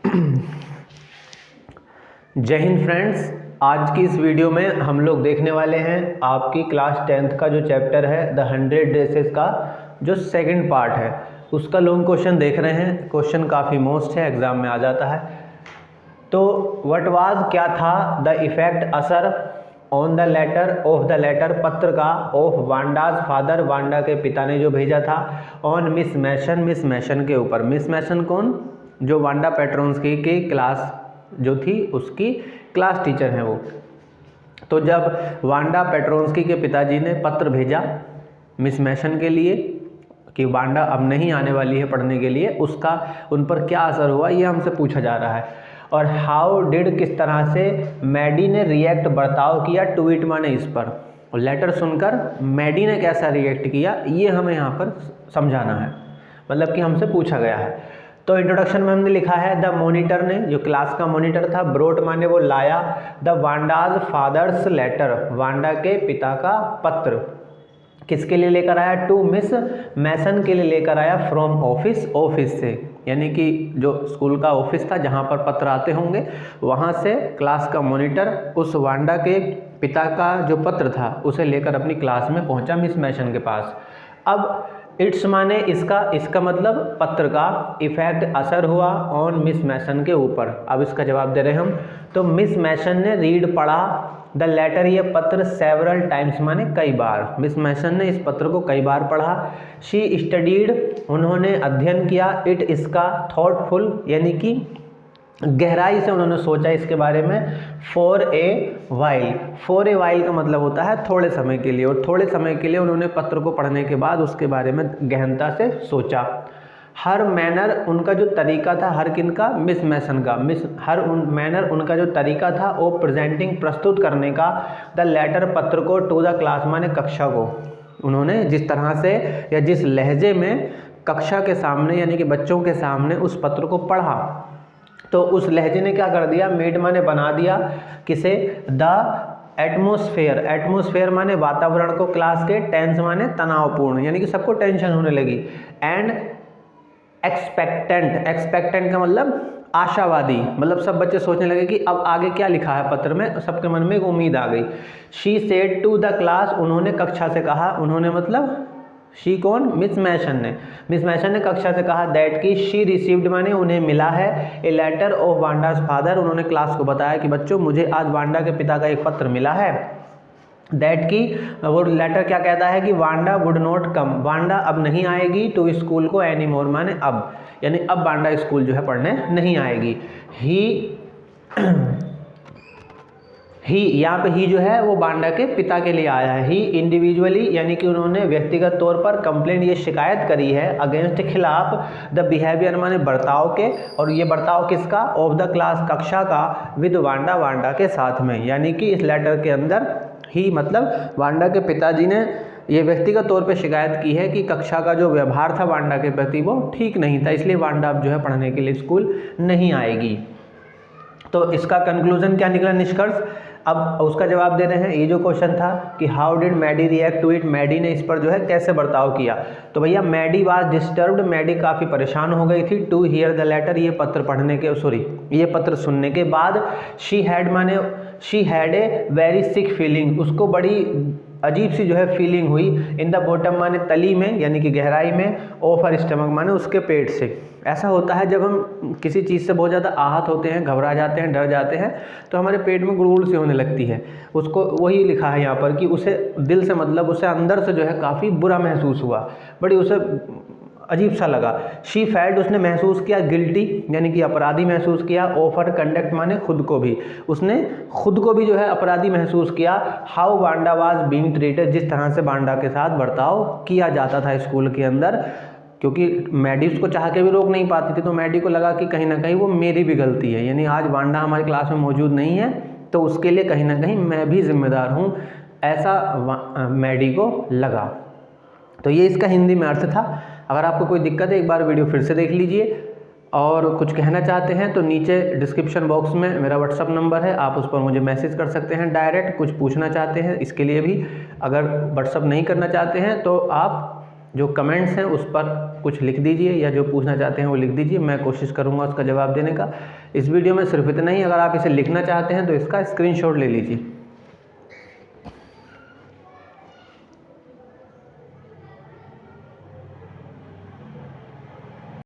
जय हिंद फ्रेंड्स, आज की इस वीडियो में हम लोग देखने वाले हैं आपकी क्लास 10th का जो चैप्टर है द 100 ड्रेसेस का जो सेकंड पार्ट है उसका लॉन्ग क्वेश्चन देख रहे हैं। क्वेश्चन काफ़ी मोस्ट है, एग्जाम में आ जाता है। तो व्हाट वाज क्या था द इफेक्ट असर on the letter of the letter पत्र का ऑफ वांडाज फादर, वांडा के पिता ने जो भेजा था, ऑन मिस मैशन के ऊपर। मिस मैशन कौन? जो वांडा पेट्रोन्स्की की क्लास जो थी उसकी क्लास टीचर हैं वो। तो जब वांडा पेट्रोन्स्की के पिताजी ने पत्र भेजा मिस मैशन के लिए कि वांडा अब नहीं आने वाली है पढ़ने के लिए, उसका उन पर क्या असर हुआ ये हमसे पूछा जा रहा है। और हाउ डिड किस तरह से मैडी ने रिएक्ट बर्ताव किया टू इट माने इस पर, और लेटर सुनकर मैडी ने कैसा रिएक्ट किया ये हमें यहाँ पर समझाना है, मतलब कि हमसे पूछा गया है। तो इंट्रोडक्शन में हमने लिखा है द मॉनिटर ने, जो क्लास का मॉनिटर था, ब्रोट माने वो लाया, the Wanda's fathers letter, Wanda के पिता का पत्र किसके लिए लेकर आया? टू मिस मैसन के लिए लेकर आया, फ्रॉम ऑफिस, ऑफिस से, यानी कि जो स्कूल का ऑफिस था जहाँ पर पत्र आते होंगे वहाँ से क्लास का मॉनिटर उस वांडा के पिता का जो पत्र था उसे लेकर अपनी क्लास में पहुँचा मिस मैसन के पास। अब इट्स माने इसका मतलब पत्र का, इफेक्ट असर हुआ ऑन मिस मैसन के ऊपर। अब इसका जवाब दे रहे हम। तो मिस मैसन ने रीड पढ़ा द लेटर, ये पत्र, सेवरल टाइम्स माने कई बार। मिस मैसन ने इस पत्र को कई बार पढ़ा। शी स्टडीड, उन्होंने अध्ययन किया, इट इसका, थॉटफुल यानी कि गहराई से उन्होंने सोचा इसके बारे में, for a while, for a while का मतलब होता है थोड़े समय के लिए, और थोड़े समय के लिए उन्होंने पत्र को पढ़ने के बाद उसके बारे में गहनता से सोचा। हर मैनर, उनका जो तरीका था, हर किन का? मिस मैसन का। मैनर उनका जो तरीका था वो प्रेजेंटिंग, प्रस्तुत करने का, द लेटर, पत्र को, टू द क्लास माने कक्षा को, उन्होंने जिस तरह से या जिस लहजे में कक्षा के सामने यानी कि बच्चों के सामने उस पत्र को पढ़ा, तो उस लहजे ने क्या कर दिया? मेड माने बना दिया, किसे? द एटमोस्फेयर, एटमोस्फेयर माने वातावरण को क्लास के, टेंस माने तनावपूर्ण, यानी कि सबको टेंशन होने लगी, एंड एक्सपेक्टेंट, एक्सपेक्टेंट का मतलब आशावादी, मतलब सब बच्चे सोचने लगे कि अब आगे क्या लिखा है पत्र में, सबके मन में एक उम्मीद आ गई। She said to the class, उन्होंने कक्षा से कहा, उन्होंने मतलब शी कौन? मिस मैसन ने। मिस मैसन ने कक्षा से कहा दैट की शी रिसीव्ड माने उन्हें मिला है, a letter of Wanda's father, उन्होंने क्लास को बताया कि बच्चों मुझे आज वांडा के पिता का एक पत्र मिला है। दैट की वो लेटर क्या कहता है कि Wanda would not come, Wanda अब नहीं आएगी, टू स्कूल को एनी मोर माने अब, यानी अब वांडा स्कूल जो है पढ़ने नहीं आएगी। ही यहाँ पे ही जो है वो वांडा के पिता के लिए आया है। ही इंडिविजुअली यानी कि उन्होंने व्यक्तिगत तौर पर कंप्लेंट, ये शिकायत करी है, अगेंस्ट, खिलाफ, द बिहेवियर माने बर्ताव के, और ये बर्ताव किसका? ऑफ द क्लास, कक्षा का, विद वांडा, वांडा के साथ में, यानी कि इस लेटर के अंदर ही मतलब वांडा के पिताजी ने ये व्यक्तिगत तौर पे शिकायत की है कि कक्षा का जो व्यवहार था वांडा के प्रति वो ठीक नहीं था, इसलिए वांडा अब जो है पढ़ने के लिए स्कूल नहीं आएगी। तो इसका कंक्लूजन क्या निकला, निष्कर्ष? अब उसका जवाब दे रहे हैं। ये जो क्वेश्चन था कि how did Maddy react to it, Maddy ने इस पर जो है कैसे बर्ताव किया, तो भैया मैडी वाज डिस्टर्ब्ड, मैडी काफ़ी परेशान हो गई थी, टू हियर द लेटर, ये पत्र पढ़ने के, ये पत्र सुनने के बाद, शी हैड माने she had a very sick feeling, उसको बड़ी अजीब सी जो है फीलिंग हुई, इन द बॉटम माने तली में यानी कि गहराई में, ऑफ हर स्टमक माने उसके पेट से। ऐसा होता है जब हम किसी चीज़ से बहुत ज़्यादा आहत होते हैं, घबरा जाते हैं, डर जाते हैं, तो हमारे पेट में गुड़गुड़ सी होने लगती है। उसको वही लिखा है यहाँ पर कि उसे दिल से मतलब उसे अंदर से जो है काफ़ी बुरा महसूस हुआ, बड़ी उसे अजीब सा लगा। शी फेल्ट, उसने महसूस किया, गिल्टी यानी कि अपराधी महसूस किया, ऑफ हर कंडक्ट माने खुद को भी, उसने खुद को भी जो है अपराधी महसूस किया, how Wanda was being treated, जिस तरह से वांडा के साथ बर्ताव किया जाता था स्कूल के अंदर, क्योंकि मैडी उसको चाह के भी रोक नहीं पाती थी, तो मैडी को लगा कि कहीं ना कहीं वो मेरी भी गलती है, यानी आज वांडा हमारी क्लास में मौजूद नहीं है तो उसके लिए कहीं ना कहीं मैं भी जिम्मेदार हूँ, ऐसा मैडी को लगा। तो ये इसका हिंदी में अर्थ था। अगर आपको कोई दिक्कत है एक बार वीडियो फिर से देख लीजिए, और कुछ कहना चाहते हैं तो नीचे डिस्क्रिप्शन बॉक्स में मेरा व्हाट्सअप नंबर है, आप उस पर मुझे मैसेज कर सकते हैं डायरेक्ट। कुछ पूछना चाहते हैं इसके लिए भी, अगर व्हाट्सअप नहीं करना चाहते हैं तो आप जो कमेंट्स हैं उस पर कुछ लिख दीजिए, या जो पूछना चाहते हैं वो लिख दीजिए, मैं कोशिश करूँगा उसका जवाब देने का। इस वीडियो में सिर्फ इतना ही। अगर आप इसे लिखना चाहते हैं तो इसका स्क्रीनशॉट ले लीजिए।